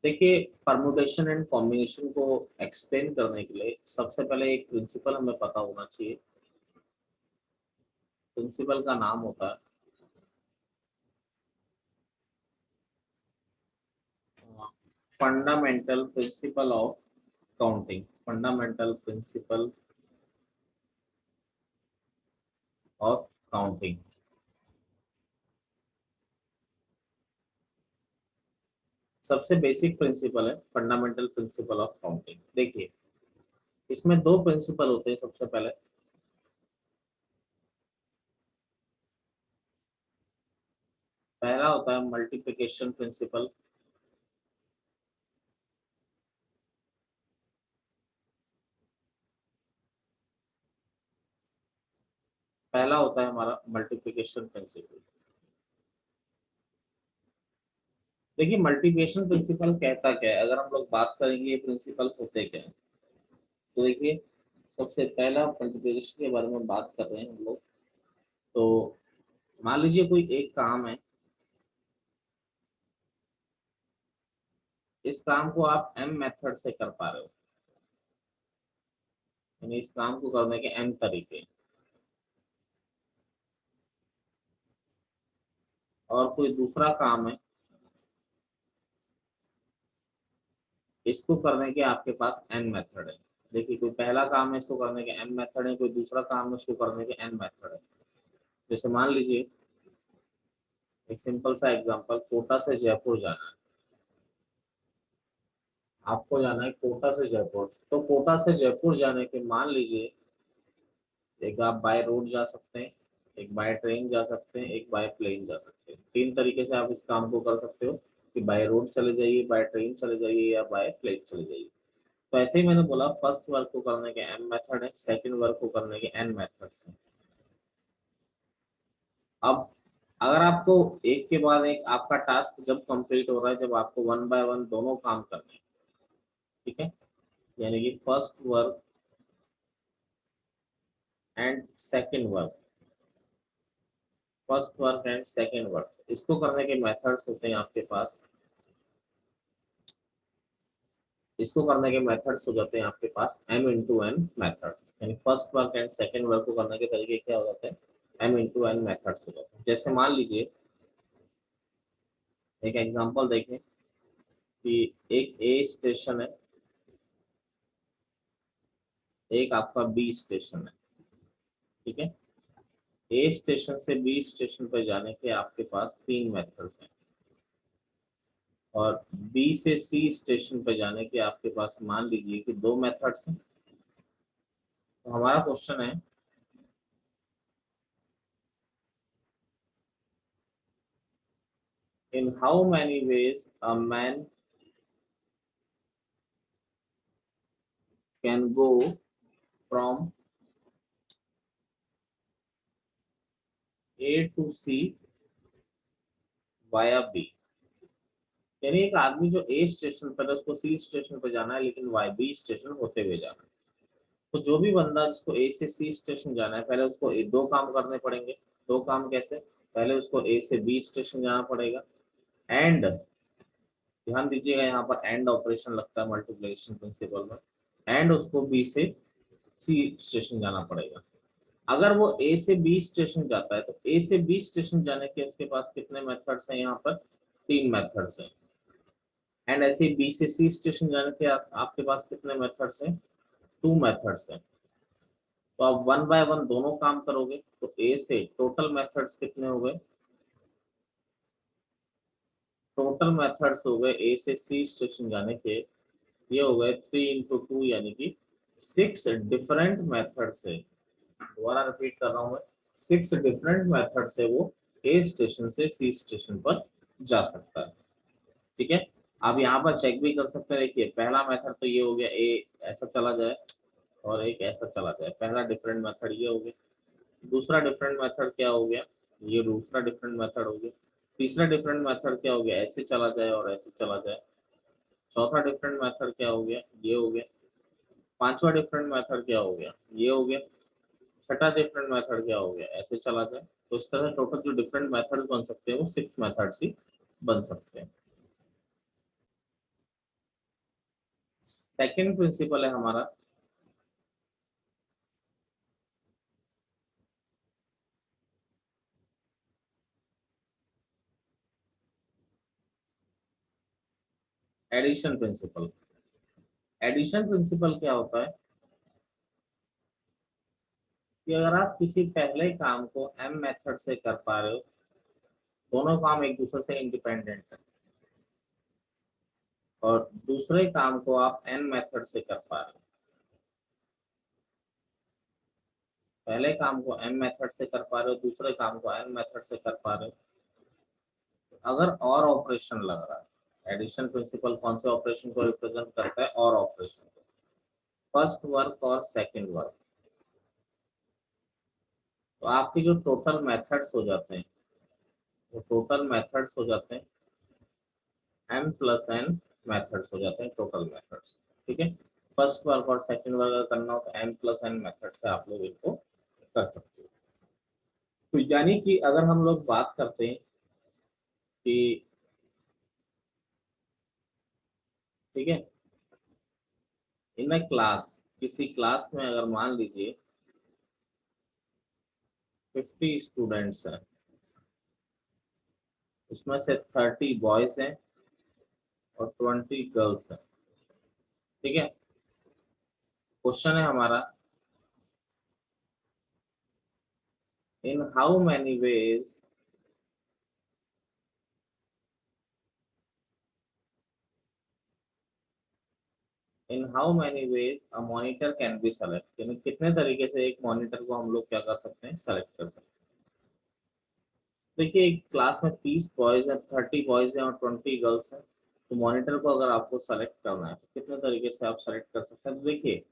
देखिए, permutation and combination को explain करने के लिए सबसे पहले एक प्रिंसिपल हमें पता होना चाहिए। प्रिंसिपल का नाम होता है fundamental principle of counting. Fundamental principle of counting सबसे बेसिक प्रिंसिपल है, फंडामेंटल प्रिंसिपल ऑफ काउंटिंग। देखिए, इसमें दो प्रिंसिपल होते हैं। सबसे पहले पहला होता है मल्टीप्लिकेशन प्रिंसिपल। पहला होता है हमारा मल्टीप्लिकेशन प्रिंसिपल। देखिए, मल्टीप्लिकेशन प्रिंसिपल कहता क्या है, अगर हम लोग बात करेंगे ये प्रिंसिपल होते क्या है, तो देखिए, सबसे पहला मल्टीप्लिकेशन के बारे में बात कर रहे हैं हम लोग। तो मान लीजिए कोई एक काम है, इस काम को आप एम मेथड से कर पा रहे हो, यानी इस काम को करने के एम तरीके। और कोई दूसरा काम है, इसको करने के आपके पास एन मेथड है। देखिए, कोई पहला काम है, इसको करने के एन मेथड है, कोई दूसरा काम है, इसको करने के एन मेथड है। जैसे मान लीजिए एक सिंपल सा एग्जांपल, कोटा से जयपुर जाना है। आपको जाना है कोटा से जयपुर, तो कोटा से जयपुर जाने के मान लीजिए एक आप बाय रोड जा सकते हैं, एक बाय ट्रेन जा सकते हैं, एक बाय प्लेन जा सकते हैं। तीन तरीके से आप इस काम को कर सकते हो कि बाय रोड चले जाइए, बाय ट्रेन चले जाइए, या बाय प्लेन चले जाइए। तो ऐसे ही मैंने बोला, फर्स्ट वर्क को करने के एम मेथड है, सेकंड वर्क को करने के एन मेथड्स हैं। अब अगर आपको एक के बाद एक आपका टास्क जब कंप्लीट हो रहा है, जब आपको वन बाय वन दोनों काम करने हैं, ठीक है, यानी कि first work and second work, first work and second work, इसको करने के मेथड्स होते हैं आपके पास। इसको करने के मेथड्स हो जाते हैं आपके पास m इंटू एन मेथड, यानी first work and second work को करने के तरीके क्या हो जाते हैं, m इंटू एन मेथड्स हो जाते हैं। जैसे मान लीजिए एक एग्जांपल देखें कि एक ए स्टेशन है, एक आपका बी स्टेशन है, ठीक है। ए स्टेशन से बी स्टेशन पर जाने के आपके पास तीन मेथड्स हैं, और बी से सी स्टेशन पर जाने के आपके पास मान लीजिए कि दो मेथड्स हैं। तो हमारा क्वेश्चन है, in how many ways a man can go from A to C via B। यानी एक आदमी जो ए स्टेशन पर है, उसको सी स्टेशन पर जाना है, लेकिन वाई बी स्टेशन होते हुए जाना है। तो जो भी बंदा जिसको ए से सी स्टेशन जाना है, पहले उसको दो काम करने पड़ेंगे। दो काम कैसे, पहले उसको ए से बी स्टेशन जाना पड़ेगा, एंड ध्यान दीजिएगा यहाँ पर एंड ऑपरेशन लगता है मल्टीप्लिकेशन प्रिंसिपल में, एंड उसको बी से सी स्टेशन जाना पड़ेगा। अगर वो ए से बी स्टेशन जाता है, तो ए से बी स्टेशन जाने के उसके पास कितने मेथड्स हैं, यहाँ पर तीन मेथड्स हैं। एंड ऐसे बी से सी स्टेशन जाने के आपके पास कितने मेथड्स हैं, टू मेथड्स हैं। तो आप वन बाय वन दोनों काम करोगे, तो ए से टोटल मेथड्स कितने हो गए, टोटल मेथड्स हो गए ए से सी स्टेशन जाने के, ये हो गए 3 into 2, यानी कि 6 डिफरेंट मेथड से। दोबारा रिपीट कर रहा हूँ मैं, 6 डिफरेंट मेथड से वो ए स्टेशन से सी स्टेशन पर जा सकता है, ठीक है। आप यहाँ पर चेक भी कर सकते हैं। देखिए, पहला मेथड तो ये हो गया, ए ऐसा चला जाए और एक ऐसा चला जाए, पहला डिफरेंट मेथड ये हो गया। दूसरा डिफरेंट मेथड क्या हो गया, ये दूसरा डिफरेंट मेथड हो गया। तीसरा डिफरेंट मेथड क्या हो गया, ऐसे चला जाए और ऐसे चला जाए। चौथा डिफरेंट मेथड क्या हो गया, ये हो गया। पांचवा डिफरेंट मेथड क्या हो गया, ये हो गया। छठा डिफरेंट मेथड क्या हो गया, ऐसे चला जाए। तो इस तरह टोटल जो डिफरेंट मेथड बन सकते हैं वो 6 मेथड्स ही बन सकते हैं। सेकंड प्रिंसिपल है हमारा एडिशन प्रिंसिपल। एडिशन प्रिंसिपल क्या होता है कि अगर आप किसी पहले काम को एम मेथड से कर पा रहे हो, दोनों काम एक दूसरे से इंडिपेंडेंट है, और दूसरे काम को आप एन मेथड से कर पा रहे हो, पहले काम को एम मेथड से कर पा रहे हो, दूसरे काम को एन मेथड से कर पा रहे हो, अगर और ऑपरेशन लग रहा है, एडिशन प्रिंसिपल कौन से ऑपरेशन को रिप्रेजेंट करता है? और ऑपरेशन को, फर्स्ट वर्क और सेकंड वर्क। तो आपके जो टोटल मेथड्स हो जाते हैं, वो टोटल मेथड्स हो जाते हैं m प्लस n मेथड्स हो जाते हैं, टोटल मेथड्स। ठीक है, फर्स्ट वर्क और सेकंड वर्क अगर करना हो तो m प्लस n मेथड से आप लोग इनको कर सकते हो। तो यानी कि अगर हम लोग बात करते हैं कि, ठीक है, इन अ क्लास, किसी क्लास में अगर मान लीजिए 50 स्टूडेंट्स हैं, उसमें से 30 बॉयज हैं और 20 गर्ल्स हैं। ठीक है, क्वेश्चन है हमारा, in how many ways a monitor can be select, यानी कितने तरीके से एक मॉनिटर को हम लोग क्या कर सकते हैं, सेलेक्ट कर सकते हैं। देखिए, एक क्लास में 30 बॉयज हैं, 30 बॉयज हैं और 20 गर्ल्स हैं, तो मॉनिटर को अगर आपको सेलेक्ट करना है तो कितने तरीके से आप सेलेक्ट कर सकते हैं? तो देखिए,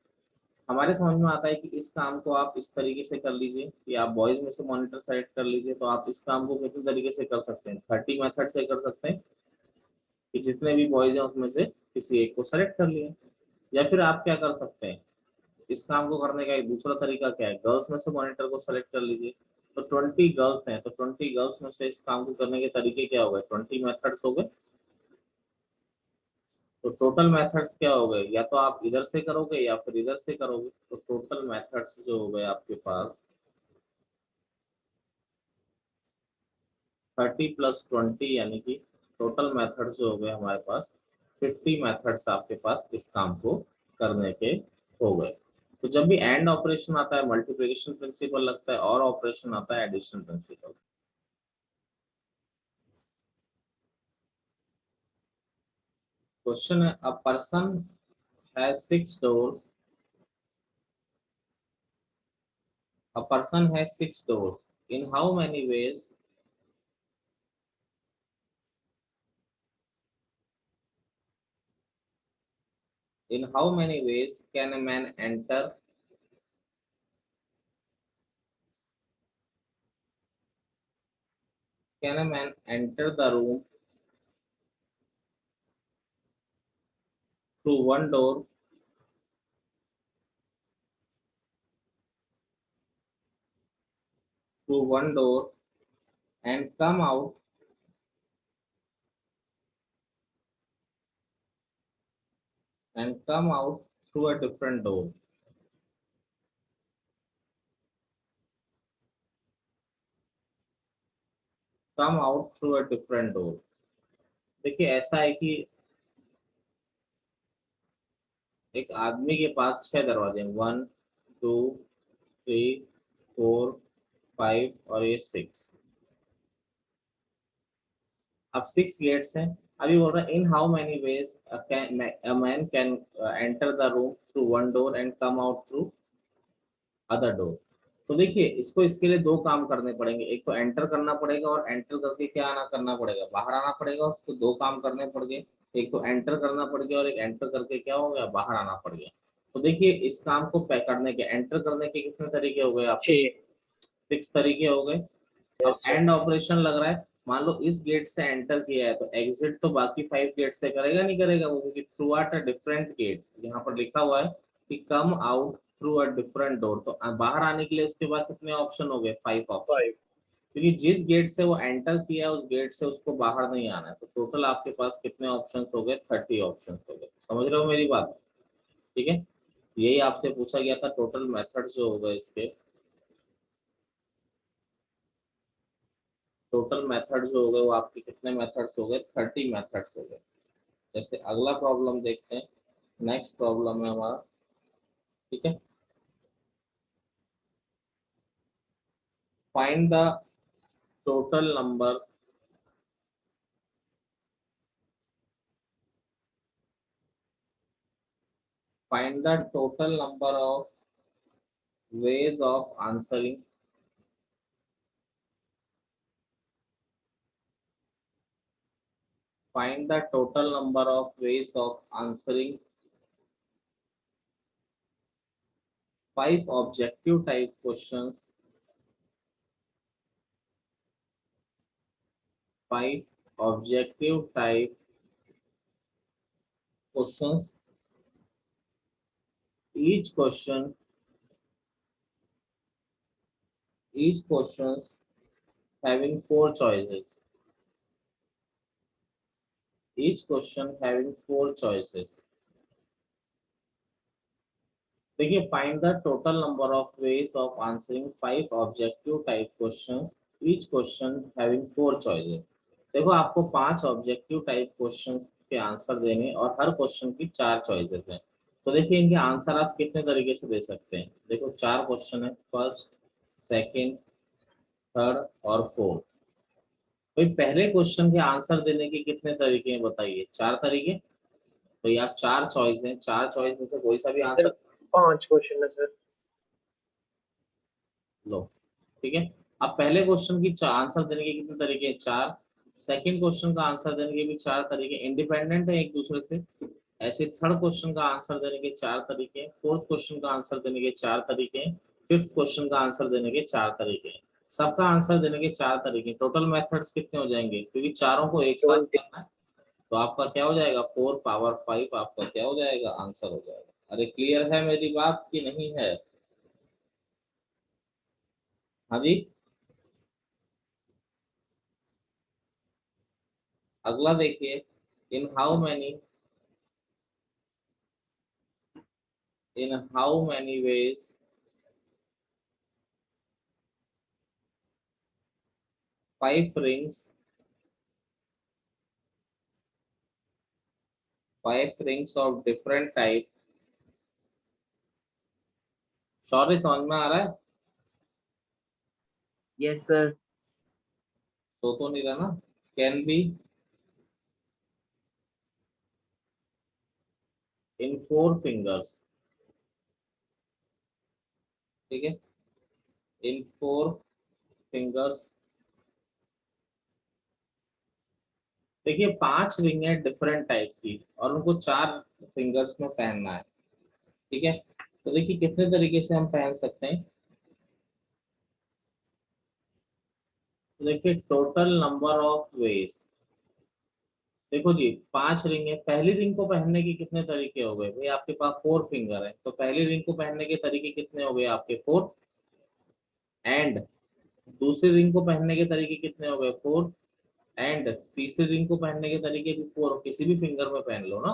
हमारे समझ में आता है कि इस काम को आप इस तरीके से कर लीजिए कि आप बॉयज में से मॉनिटर सेलेक्ट कर लीजिए। तो आप इस काम को कितने तरीके से कर सकते हैं? 30 मेथड से कर सकते हैं कि जितने भी बॉयज हैं उसमें से किसी एक को सेलेक्ट कर लिया। या फिर आप क्या कर सकते हैं, इस काम को करने का एक दूसरा तरीका क्या है, गर्ल्स में से मॉनिटर को सेलेक्ट कर लीजिए। तो 20 गर्ल्स हैं, तो 20 गर्ल्स में से इस काम को करने के तरीके क्या हो गए? 20 मेथड्स हो गए। तो टोटल मेथड्स क्या हो गए? या तो आप इधर से करोगे या फिर इधर से करोगे। तो टोटल मेथड्स जो हो गए आपके पास 30 प्लस 20, यानी कि टोटल मेथड्स जो हो गए हमारे पास 50 मेथड्स आपके पास इस काम को करने के हो गए। तो जब भी एंड ऑपरेशन आता है मल्टीप्लिकेशन प्रिंसिपल लगता है, और ऑपरेशन आता है एडिशन प्रिंसिपल। क्वेश्चन है, a person has 6 doors, a person has 6 doors, in how many ways can a man enter the room through one door through one door and come out through a different door? Come out through a different door। देखिए, ऐसा है कि एक आदमी के पास 6 दरवाजे हैं, 1 2 3 4 5 और ये 6। अब 6 गेट्स हैं। अभी बोल रहा है, इन how many veg a man can enter the room through one door and come out through other door। तो देखिए, इसको इसके लिए दो काम करने पड़ेंगे, एक तो एंटर करना पड़ेगा और एंटर करके क्या आना करना पड़ेगा, बाहर आना पड़ेगा। उसको दो काम करने पड़ेंगे, एक तो एंटर करना पड़ गया और एक एंटर करके क्या हो गया, बाहर आना पड़ गया। तो देखिए, इस काम को करने के, एंटर करने के कितने तरीके हो गए आपके? 6 तरीके हो गए। अब एंड ऑपरेशन लग रहा है, मान लो इस गेट से एंटर किया है तो एग्जिट तो बाकी 5 गेट से करेगा नहीं करेगा वो, क्योंकि through out a different gate, यहाँ पर लिखा हुआ है कि come out through a different door. तो बाहर आने के लिए उसके बाद कितने ऑप्शन हो गए? 5 ऑप्शन। क्योंकि जिस गेट से वो एंटर किया उस गेट से उसको बाहर नहीं आना है, तो टोटल आपके पास कितने ऑप्शंस हो गए? 30 ऑप्शंस हो गए। समझ रहे हो मेरी बात? ठीक है, यही आपसे पूछा गया था। टोटल मेथड्स जो हो गए इसके, टोटल मेथड्स जो हो गए वो आपके कितने मेथड्स हो गए? 30 मेथड्स हो गए। जैसे अगला प्रॉब्लम देखते हैं, नेक्स्ट प्रॉब्लम है हमारा। ठीक है, find the total number, find the total number of ways of answering, find the total number of ways of answering 5 objective type questions, 5 objective type questions. Each question, each questions having 4 choices. Each question having 4 choices. देखिए, find the total number of ways of answering 5 objective type questions, each question having 4 choices. देखो, आपको 5 objective type questions के answer देने और हर question की 4 choices हैं। तो देखिए, इनके आंसर आप कितने तरीके से दे सकते हैं। देखो, 4 क्वेश्चन है, फर्स्ट, सेकंड, थर्ड और फोर्थ। भाई, पहले क्वेश्चन के आंसर देने के कितने तरीके हैं बताइए? 4 तरीके। तो ये आप 4 चॉइस हैं, 4 चॉइस में से कोई सा भी सर आंसर 5 क्वेश्चन है सर। लो। ठीक है, अब पहले क्वेश्चन की आंसर देने के कितने तरीके हैं? 4। सेकंड क्वेश्चन का आंसर देने के भी 4 तरीके, इंडिपेंडेंट है एक दूसरे से। ऐसे थर्ड क्वेश्चन का आंसर देने के 4 तरीके, फोर्थ क्वेश्चन का आंसर देने के 4 तरीके, फिफ्थ क्वेश्चन का आंसर देने के 4 तरीके। सबका आंसर देने के 4 तरीके, टोटल मेथड्स कितने हो जाएंगे? क्योंकि चारों को एक साथ 20। करना है, तो आपका क्या हो जाएगा? 4 पावर 5 आपका क्या हो जाएगा? आंसर हो जाएगा। अरे क्लियर है मेरी बात की नहीं है? हाँ जी। अगला देखिए, in how many, in how many ways 5 rings, 5 rings of different type, sorry समझ में आ रहा है? Yes sir. तो नहीं रहा ना? कैन बी इन 4 fingers, ठीक है, इन 4 fingers। देखिए, 5 रिंग है डिफरेंट टाइप की और उनको 4 फिंगर्स में पहनना है। ठीक है, तो देखिए कितने तरीके से हम पहन सकते हैं। तो देखिए, टोटल नंबर ऑफ वेज, देखो जी, 5 रिंग है। पहली रिंग को पहनने के कितने तरीके हो गए भाई? आपके पास 4 फिंगर है, तो पहली रिंग को पहनने के तरीके कितने हो गए आपके? 4। एंड दूसरी रिंग को पहनने के तरीके कितने हो गए? 4। एंड तीसरी रिंग को पहनने के तरीके भी 4, किसी भी फिंगर में पहन लो ना।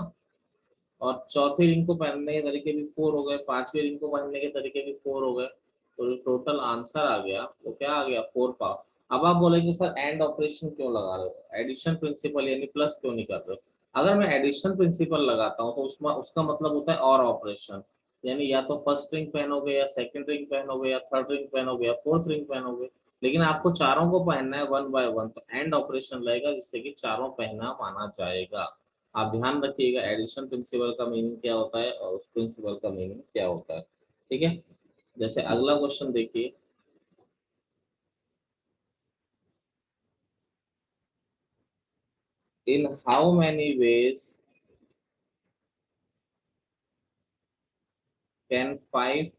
और चौथी रिंग को पहनने के तरीके भी 4 हो गए, पांचवी रिंग को पहनने के तरीके भी 4 हो गए। तो जो टोटल आंसर आ गया वो क्या आ गया? 4 पावर। अब आप बोलेंगे सर एंड ऑपरेशन क्यों लगा रहे हो, एडिशन प्रिंसिपल यानी प्लस क्यों नहीं कर रहे हो? अगर मैं एडिशन प्रिंसिपल लगाता हूँ तो उसमें उसका मतलब होता है और ऑपरेशन, यानी या तो फर्स्ट रिंग पहनोगे या सेकंड रिंग पहनोगे या थर्ड रिंग पहनोगे या फोर्थ रिंग पहनोगे। लेकिन आपको चारों को पहनना है 1 बाय 1, तो एंड ऑपरेशन रहेगा जिससे कि चारों पहना माना जाएगा। आप ध्यान रखिएगा एडिशन प्रिंसिपल का मीनिंग क्या होता है और उस प्रिंसिपल का मीनिंग क्या होता है। ठीक है, जैसे अगला क्वेश्चन देखिए, in how many ways can 5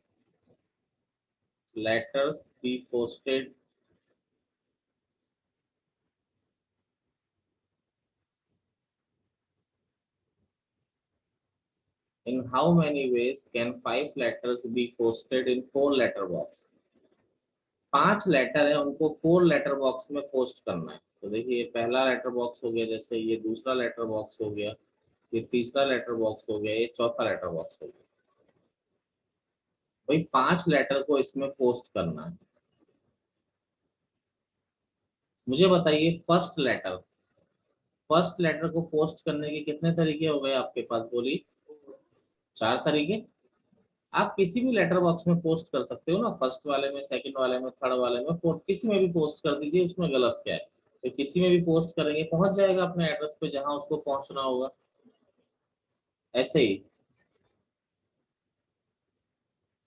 letters be posted, in how many ways can 5 letters be posted in 4 letter box? 5 letter है, उनको 4 लेटर बॉक्स में पोस्ट करना है। तो देखिए, ये पहला लेटर बॉक्स हो गया, जैसे ये दूसरा लेटर बॉक्स हो गया, ये तीसरा लेटर बॉक्स हो गया, ये चौथा लेटर बॉक्स हो गया। भाई 5 लेटर को इसमें पोस्ट करना है। मुझे बताइए फर्स्ट लेटर को पोस्ट करने के कितने तरीके हो गए आपके पास, बोलिए। 4 तरीके। आप किसी भी लेटर बॉक्स में पोस्ट कर सकते हो ना, फर्स्ट वाले में, सेकंड वाले में, थर्ड वाले में, फोर्थ, किसी में भी पोस्ट कर दीजिए, उसमें गलत क्या है। तो किसी में भी पोस्ट करेंगे पहुंच जाएगा अपने एड्रेस पे जहां उसको पहुंचना होगा। ऐसे ही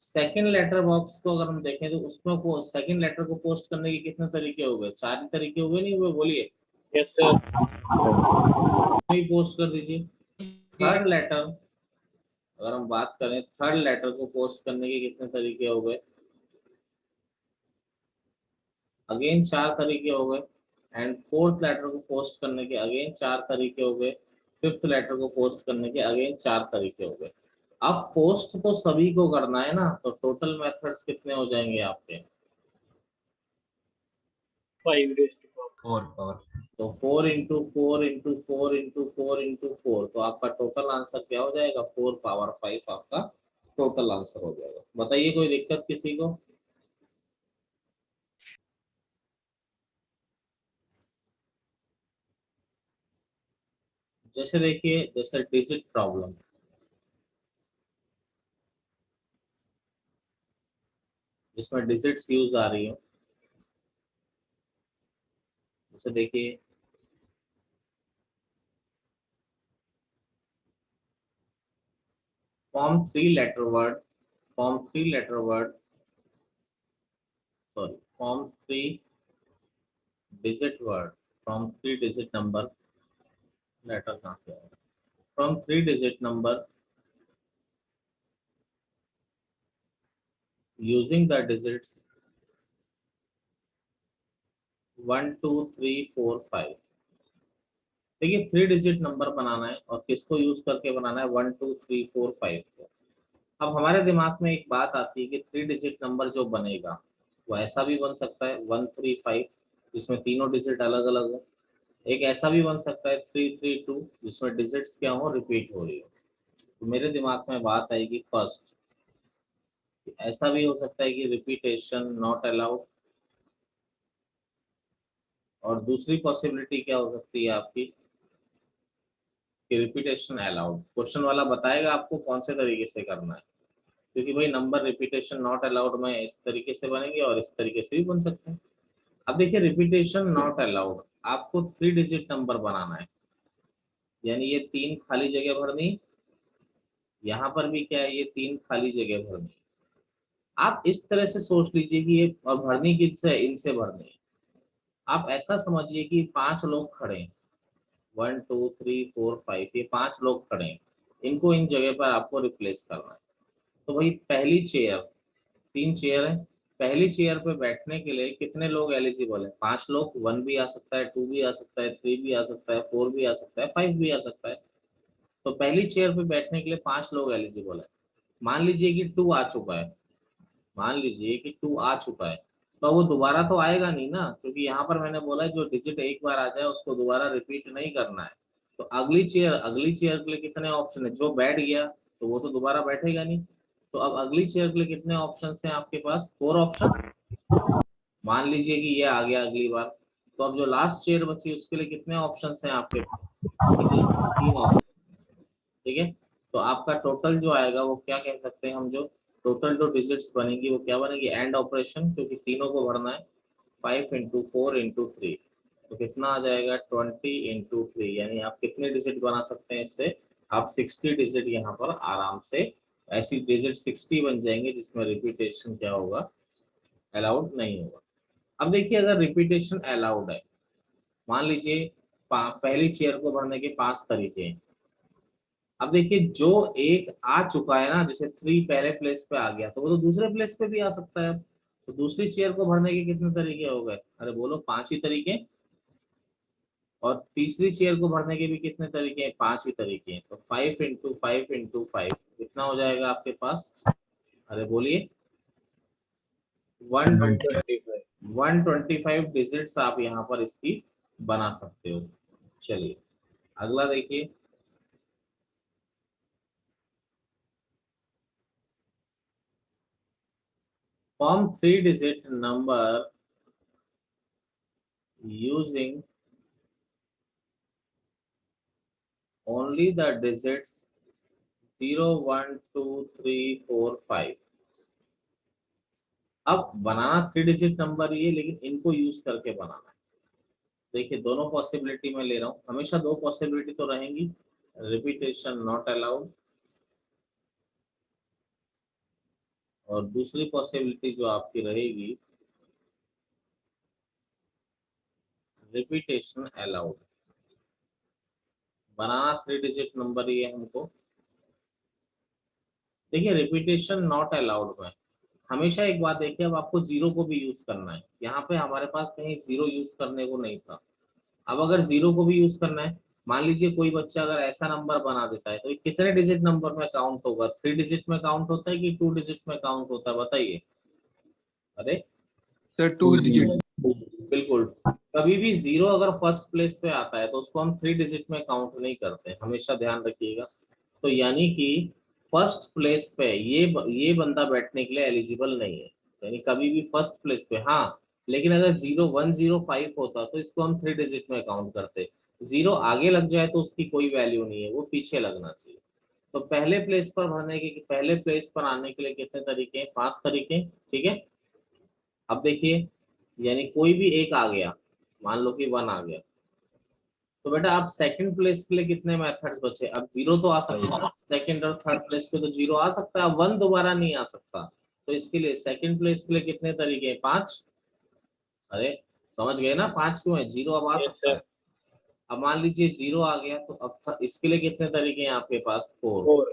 सेकंड लेटर बॉक्स को अगर हम देखें तो उसमें को सेकंड लेटर को पोस्ट करने के कितने तरीके हो गए, 4 ही तरीके हुए, नहीं हुए, बोलिए। Yes sir. भी पोस्ट कर दीजिए। थर्ड लेटर, अगर हम बात करें थर्ड लेटर को पोस्ट करने के कितने तरीके हो गए, अगेन 4 तरीके हो गए। एंड फोर्थ लेटर को पोस्ट करने के अगेन 4 तरीके हो गए। फिफ्थ लेटर को पोस्ट करने के अगेन 4 तरीके हो गए। अब पोस्ट तो सभी को करना है ना, तो टोटल मेथड्स कितने हो जाएंगे आपके, 5 raised to 4। 4 पावर। तो 4 into 4 into 4 into 4 into 4, तो आपका टोटल आंसर क्या हो जाएगा, 4 पावर 5 आपका टोटल आंसर हो जाएगा। बताइए कोई दिक्कत किसी को। जैसे देखिए, जैसे डिजिट प्रॉब्लम, जिसमें डिजिट्स यूज आ रही है, जैसे देखिए form 3 letter word, form 3 letter word, sorry, form 3 digit word, from 3 digit number, letter कहाँ से आएगा, from 3 digit number using the digits 1 2 3 4 5। देखिए 3 डिजिट नंबर बनाना है और किसको यूज करके बनाना है, 1 2 3 4 5 को। अब हमारे दिमाग में एक बात आती है कि 3 डिजिट नंबर जो बनेगा वो ऐसा भी बन सकता है 1 3 5, जिसमें तीनों डिजिट अलग अलग हो। एक ऐसा भी बन सकता है 3 3 2, जिसमें डिजिट्स क्या हो, रिपीट हो रही हो। तो मेरे दिमाग में बात आएगी फर्स्ट, ऐसा भी हो सकता है कि रिपीटेशन नॉट अलाउड, और दूसरी पॉसिबिलिटी क्या हो सकती है आपकी कि रिपीटेशन अलाउड। क्वेश्चन वाला बताएगा आपको कौन से तरीके से करना है, क्योंकि भाई नंबर रिपीटेशन नॉट अलाउड में इस तरीके से बनेंगे और इस तरीके से भी बन सकते हैं। अब देखिए रिपीटेशन नॉट अलाउड, आपको 3 डिजिट नंबर बनाना है, यानी ये 3 खाली जगह भरनी, यहाँ पर भी क्या है, ये 3 खाली जगह भरनी। आप इस तरह से सोच लीजिए कि ये भरनी किससे है, इनसे भरनी है। आप ऐसा समझिए कि 5 लोग खड़े हैं, 1 2 3 4 5, ये 5 लोग खड़े हैं, इनको इन जगह पर आपको रिप्लेस करना है। तो भाई पहली चेयर, 3 चेयर है, पहली चेयर पे बैठने के लिए कितने लोग एलिजिबल है, 5 लोग। 1 भी आ सकता है, 2 भी आ सकता है, 3 भी आ सकता है, 4 भी आ सकता है, 5 भी आ सकता है। तो पहली चेयर पे बैठने के लिए 5 लोग एलिजिबल है। मान लीजिए कि 2 आ चुका है, मान लीजिए कि 2 आ चुका है, तो वो दोबारा तो आएगा नहीं ना, क्योंकि यहाँ पर मैंने बोला है जो डिजिट एक बार आ जाए उसको दोबारा रिपीट नहीं करना है। तो अगली चेयर के लिए कितने ऑप्शन है, जो बैठ गया तो वो तो दोबारा बैठेगा नहीं। तो अब अगली चेयर के लिए कितने ऑप्शन हैं आपके पास, 4 ऑप्शन। मान लीजिए कि ये आ गया अगली बार, तो अब जो लास्ट चेयर बची उसके लिए कितने ऑप्शन हैं आपके पास, 3 ऑप्शन। ठीक है, तो आपका टोटल जो आएगा वो क्या कह सकते हैं हम, जो टोटल जो डिजिट्स बनेंगी वो क्या बनेगी, एंड ऑपरेशन, क्योंकि तीनों को भरना है। 5 into 4 into 3, तो कितना आ जाएगा, 20 into 3, यानी आप कितने डिजिट बना सकते हैं इससे, आप 60 डिजिट यहाँ पर आराम से, ऐसी डिजिट 60 बन जाएंगे जिसमें रिपीटेशन क्या होगा, अलाउड नहीं होगा। अब देखिए अगर रिपीटेशन अलाउड है, मान लीजिए पहली चेयर को भरने के 5 तरीके हैं। अब देखिए जो एक आ चुका है ना, जैसे 3 पहले प्लेस पे आ गया, तो वो तो दूसरे प्लेस पे भी आ सकता है। तो दूसरी चेयर को भरने के कितने तरीके हो गए, अरे बोलो 5 ही तरीके। और तीसरी चेयर को भरने के भी कितने तरीके हैं, 5 ही तरीके हैं। तो 5 into 5 into 5 कितना हो जाएगा आपके पास, अरे बोलिए, 125। 125 डिजिट्स आप यहाँ पर इसकी बना सकते हो। चलिए अगला देखिए, form 3-digit number using only the digits 0 1 2 3 4 5। अब बनाना 3-digit नंबर ये, लेकिन इनको यूज करके बनाना है। देखिए दोनों पॉसिबिलिटी में ले रहा हूँ, हमेशा दो पॉसिबिलिटी तो रहेंगी, रिपीटेशन नॉट अलाउड, और दूसरी पॉसिबिलिटी जो आपकी रहेगी रिपीटेशन अलाउड। बनाना 3-digit नंबर ये हमको, देखिए रिपीटेशन नॉट अलाउड में हमेशा एक बात देखिए, अब आपको जीरो को भी यूज करना है। यहाँ पे हमारे पास कहीं जीरो यूज करने को नहीं था। अब अगर जीरो को भी यूज करना है, मान लीजिए कोई बच्चा अगर ऐसा नंबर बना देता है, तो ये कितने डिजिट नंबर में काउंट होगा? 3 डिजिट में काउंट होता है कि 2 डिजिट में काउंट होता है, बताइए। अरे सर 2 डिजिट। बिल्कुल, कभी भी जीरो अगर फर्स्ट प्लेस पे आता है तो उसको हम 3 डिजिट में काउंट नहीं करते, हमेशा ध्यान रखिएगा। तो यानी कि फर्स्ट प्लेस पे ये बंदा बैठने के लिए एलिजिबल नहीं है, यानी कभी भी फर्स्ट प्लेस पे। हाँ, लेकिन अगर 0105 होता तो इसको हम 3 डिजिट में काउंट करते। जीरो आगे लग जाए तो उसकी कोई वैल्यू नहीं है, वो पीछे लगना चाहिए। तो पहले प्लेस पर आने के लिए कितने तरीके हैं? 5 तरीके, ठीक है। अब देखिए, यानी कोई भी एक आ गया, मान लो कि 1 आ गया, तो बेटा आप सेकंड प्लेस के लिए कितने मेथड्स बचे? अब जीरो तो आ सकता है, सेकंड और थर्ड प्लेस पे तो जीरो आ सकता है, 1 दोबारा नहीं आ सकता। तो इसके लिए सेकंड प्लेस के लिए कितने तरीके हैं? 5। अरे समझ गए ना, 5 क्यों है? जीरो अब आ Yes, सकता sir. है। अब मान लीजिए जीरो आ गया, तो अब इसके लिए कितने तरीके हैं आपके पास? 4। 4.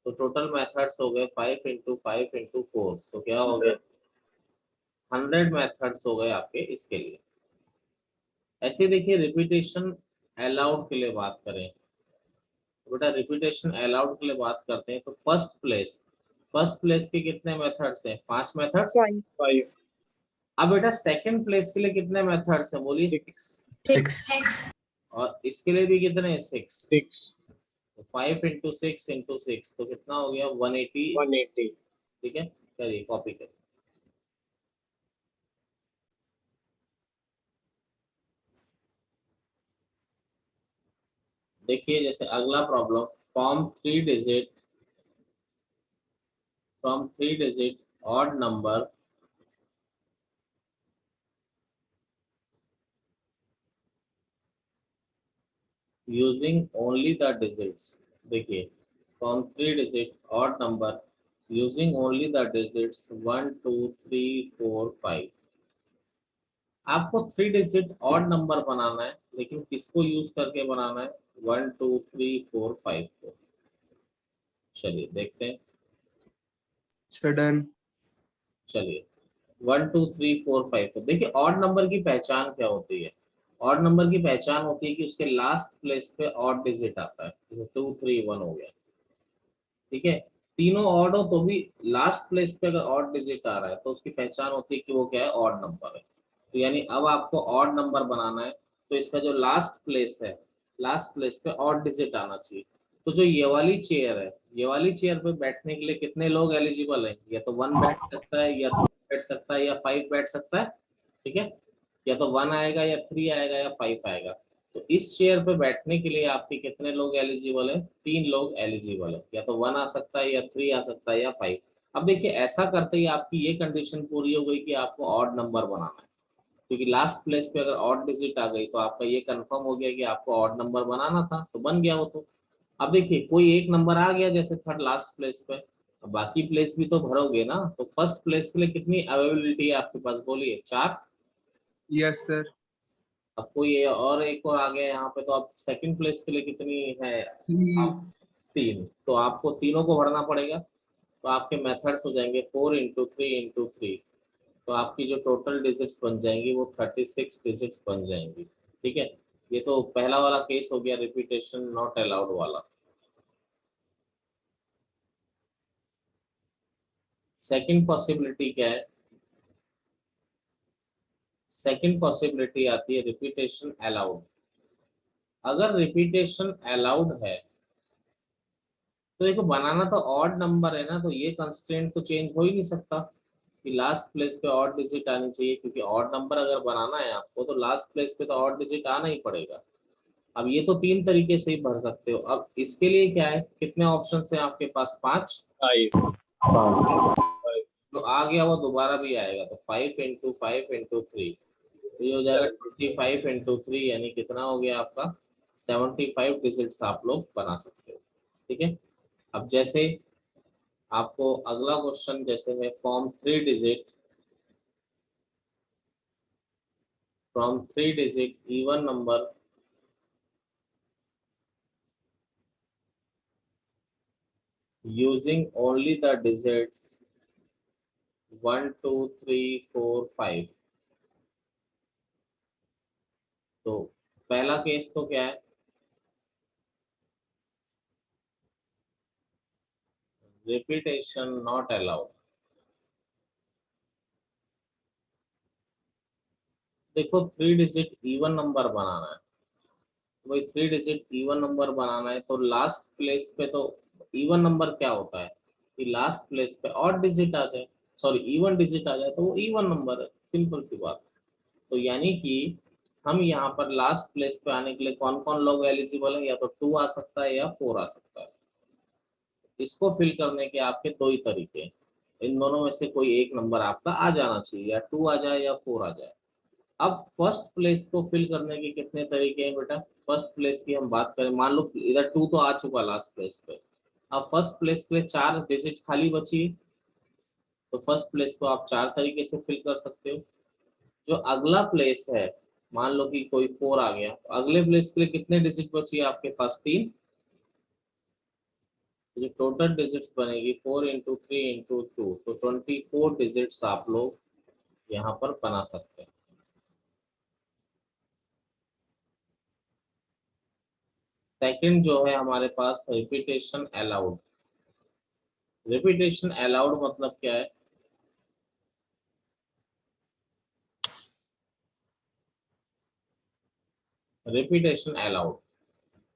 तो टोटल मेथड्स हो गए 5 इंटू 5 इंटू 4, तो क्या हो गया? 100 मेथड्स हो गए आपके इसके लिए। ऐसे देखिए रिपीटेशन अलाउड के लिए बात करें, तो बेटा रिपीटेशन अलाउड के लिए बात करते हैं, तो फर्स्ट प्लेस के कितने मेथड्स हैं? 5 मेथड्स। 5. अब बेटा सेकंड प्लेस के लिए कितने मेथड्स हैं? बोलिए। 6. 6 और इसके लिए भी कितने हैं? 6। 6. तो 5 इंटू 6 इंटू 6, तो कितना हो गया? 180। 180. ठीक है, करिए, कॉपी करिए। देखिए जैसे अगला problem, from 3 digit odd number using only the digits। देखिए from 3 digit odd number using only the digits 1 2 3 4 5। आपको 3 डिजिट ऑड नंबर बनाना है, लेकिन किसको यूज करके बनाना है? 1 2 3 4 5 को। चलिए देखते हैं। सडन। चलिए 1 2 3 4 5 को देखिए, ऑड नंबर की पहचान क्या होती है? ऑड नंबर की पहचान होती है कि उसके लास्ट प्लेस पे ऑड डिजिट आता है, जैसे 2 3 1 हो गया, ठीक है। तीनों ऑड हो तो भी लास्ट प्लेस पे अगर ऑड डिजिट आ रहा है तो उसकी पहचान होती है कि वो क्या है? ऑड नंबर है। तो यानी अब आपको ऑड नंबर बनाना है, तो इसका जो लास्ट प्लेस है, लास्ट प्लेस पे ऑड डिजिट आना चाहिए। तो जो ये वाली चेयर है, ये वाली चेयर पे बैठने के लिए कितने लोग एलिजिबल हैं? या तो 1 बैठ सकता है, या 2 बैठ सकता है, या 5 बैठ सकता है, ठीक है। या तो 1 आएगा, या 3 आएगा, या 5 आएगा। तो इस चेयर पे बैठने के लिए आपके कितने लोग एलिजिबल हैं? 3 लोग एलिजिबल है, या तो 1 आ सकता है, या 3 आ सकता है, या 5। अब देखिए ऐसा करते ही आपकी ये कंडीशन पूरी हो गई कि आपको ऑड नंबर बनाना है, क्योंकि लास्ट प्लेस पे अगर ऑड डिजिट आ गई तो आपका ये कंफर्म हो गया कि आपको ऑड नंबर बनाना था, तो बन गया वो तो। अब देखिए कोई एक नंबर आ गया जैसे थर्ड लास्ट प्लेस पे, अब बाकी प्लेस भी तो भरोगे ना। तो फर्स्ट प्लेस के लिए कितनी अवेलेबिलिटी है आपके पास? बोलिए। 4। Yes sir. अब कोई और एक और आ गया यहाँ पे, तो अब सेकंड प्लेस के लिए कितनी है? 3। आप 3, तो आपको तीनों को भरना पड़ेगा। तो आपके मेथड्स हो जाएंगे 4 इंटू 3 इंटू 3। तो आपकी जो टोटल डिजिट्स बन जाएंगी वो 36 डिजिट्स बन जाएंगी, ठीक है। ये तो पहला वाला केस हो गया, रिपीटेशन नॉट अलाउड वाला। सेकंड पॉसिबिलिटी क्या है? सेकंड पॉसिबिलिटी आती है रिपीटेशन अलाउड। अगर रिपीटेशन अलाउड है तो देखो, बनाना तो ऑड नंबर है ना, तो ये कंस्ट्रेंट तो चेंज हो ही नहीं सकता। कि लास्ट प्लेस पे ऑड डिजिट आनी चाहिए, क्योंकि ऑड नंबर अगर बनाना है आपको तो लास्ट प्लेस पे तो ऑड डिजिट आना ही पड़ेगा। अब ये तो 3 तरीके से ही भर सकते हो। अब इसके लिए क्या है, कितने ऑप्शन है आपके पास, 5। 5 तो आ गया वो दोबारा भी आएगा, तो 5 इंटू 5 इंटू 3, तो ये हो जाएगा 25 इंटू 3, यानी कितना हो गया आपका 75 डिजिट्स आप लोग बना सकते हो। ठीक है। अब जैसे आपको अगला क्वेश्चन जैसे है, form 3 digit from 3 digit even number using only the digits 1 2 3 4 5। तो पहला केस तो क्या है, रिपीटेशन नॉट अलाउड। देखो 3 डिजिट इवन नंबर बनाना है, वही 3 डिजिट इवन नंबर बनाना है, तो लास्ट प्लेस पे तो इवन नंबर क्या होता है कि लास्ट प्लेस पे ऑड डिजिट आ जाए, सॉरी इवन डिजिट आ जाए तो वो इवन नंबर है, सिंपल सी बात। तो यानी कि हम यहाँ पर लास्ट प्लेस पे आने के लिए कौन कौन लोग एलिजिबल है, या तो 2 आ सकता है या 4 आ सकता है। इसको फिल करने के आपके 2 ही तरीके हैं, इन दोनों में से कोई एक नंबर आपका आ जाना चाहिए, या 2 आ जाए या 4 आ जाए। अब फर्स्ट प्लेस को फिल करने के कितने तरीके हैं बेटा, फर्स्ट प्लेस की हम बात करें, मान लो इधर 2 तो आ चुका लास्ट प्लेस पे, अब फर्स्ट प्लेस के लिए 4 डिजिट खाली बची, तो फर्स्ट प्लेस को आप 4 तरीके से फिल कर सकते हो। जो अगला प्लेस है, मान लो कि कोई 4 आ गया, तो अगले प्लेस के लिए कितने डिजिट बची है आपके पास, 3। जो टोटल डिजिट्स बनेगी 4 इंटू 3 इंटू 2, तो 24 डिजिट्स आप लोग यहाँ पर बना सकते हैं। सेकंड जो है हमारे पास, रिपीटेशन अलाउड। रिपीटेशन अलाउड मतलब क्या है, रिपीटेशन अलाउड।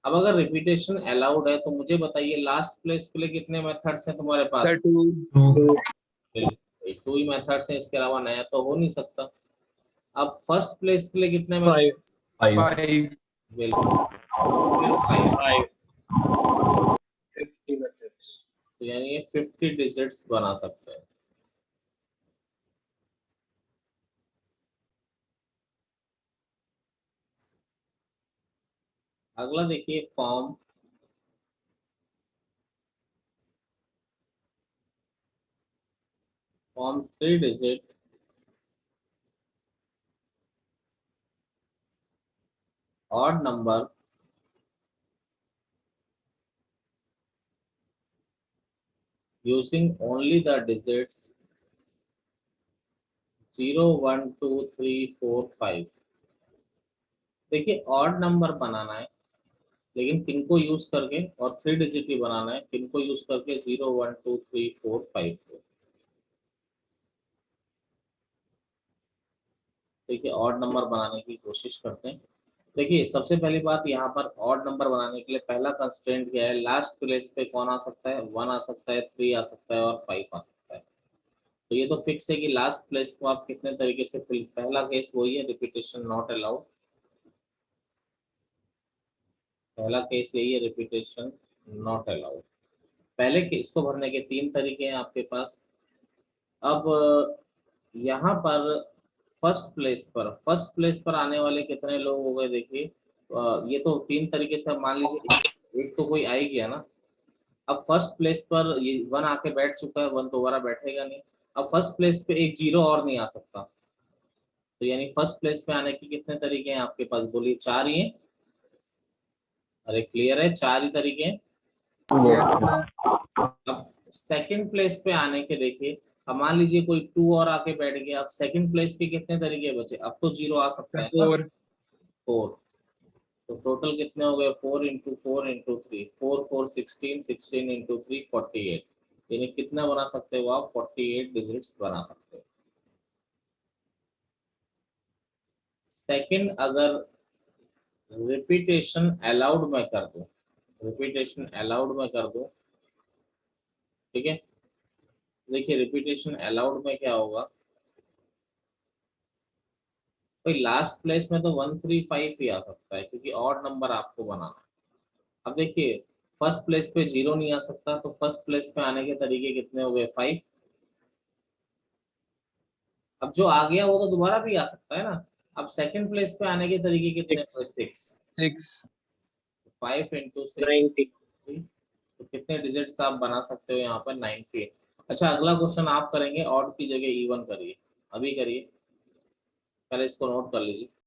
अब अगर रिपीटेशन अलाउड है तो मुझे बताइए लास्ट प्लेस के लिए कितने मेथड्स हैं तुम्हारे Sir, पास, 2. 2 ही मेथड्स हैं, इसके अलावा नया तो हो नहीं सकता। अब फर्स्ट प्लेस के लिए कितने 5 5. बिल्कुल 5, 5 50 methods। तो यानी ये 50 डिजिट्स बना सकते हैं। अगला देखिए, form 3 digit odd number using only the digits 0 1 2 3 4 5। देखिए ऑड नंबर बनाना है, लेकिन किनको यूज करके, और 3 डिजिट ही बनाना है, किनको यूज करके, 0 1 2 3 4 5 को। देखिए ऑड नंबर बनाने की कोशिश करते हैं। देखिए सबसे पहली बात, यहाँ पर ऑड नंबर बनाने के लिए पहला कंस्ट्रेंट क्या है, लास्ट प्लेस पे कौन आ सकता है, 1 आ सकता है, 3 आ सकता है और 5 आ सकता है। तो ये तो फिक्स है कि लास्ट प्लेस को आप कितने तरीके से फिल, पहला केस वही है, रिपीटेशन नॉट अलाउड। पहला केस यही है, रिपीटेशन नॉट अलाउड। पहले केस को भरने के 3 तरीके हैं आपके पास। अब यहाँ पर फर्स्ट प्लेस पर आने वाले कितने लोग हो गए, देखिए ये तो 3 तरीके से, मान लीजिए एक तो कोई आ ही गया ना। अब फर्स्ट प्लेस पर ये 1 आके बैठ चुका है, 1 दोबारा बैठेगा नहीं। अब फर्स्ट प्लेस पे एक 0 और नहीं आ सकता, तो यानी फर्स्ट प्लेस पे आने के कितने तरीके हैं आपके पास, बोलिए 4 ही हैं। अरे क्लियर है, 4 ही तरीके हैं। Yes, sir. अब सेकंड प्लेस पे आने के देखिए, अब मान लीजिए कोई 2 और आके बैठ गया, अब सेकंड प्लेस के कितने तरीके बचे, अब तो 0 आ सकता Sir, है ना, 4. 4। तो टोटल कितने हो गए, 4 इंटू 4 इंटू 3, 4 4 16, 16 इंटू 3 48, यानी कितना बना सकते हो आप, 48 डिजिट्स बना सकते हो। सेकंड, अगर रिपीटेशन अलाउड में कर दूं, रिपीटेशन अलाउड में कर दूं, ठीक है, देखिए रिपीटेशन अलाउड में क्या होगा, भाई लास्ट प्लेस में तो 135 ही आ सकता है क्योंकि ऑड नंबर आपको बनाना है। अब देखिए फर्स्ट प्लेस पे 0 नहीं आ सकता, तो फर्स्ट प्लेस पे आने के तरीके कितने हो गए, 5। अब जो आ गया वो तो दोबारा भी आ सकता है ना। अब सेकंड प्लेस पे आने के तरीके कितने हुए, 6। 6. 5 इंटू 6, 90. तो कितने डिजिट्स आप बना सकते हो यहाँ पर, 90। अच्छा अगला क्वेश्चन आप करेंगे, ऑड की जगह इवन करिए, अभी करिए, पहले इसको नोट कर लीजिए।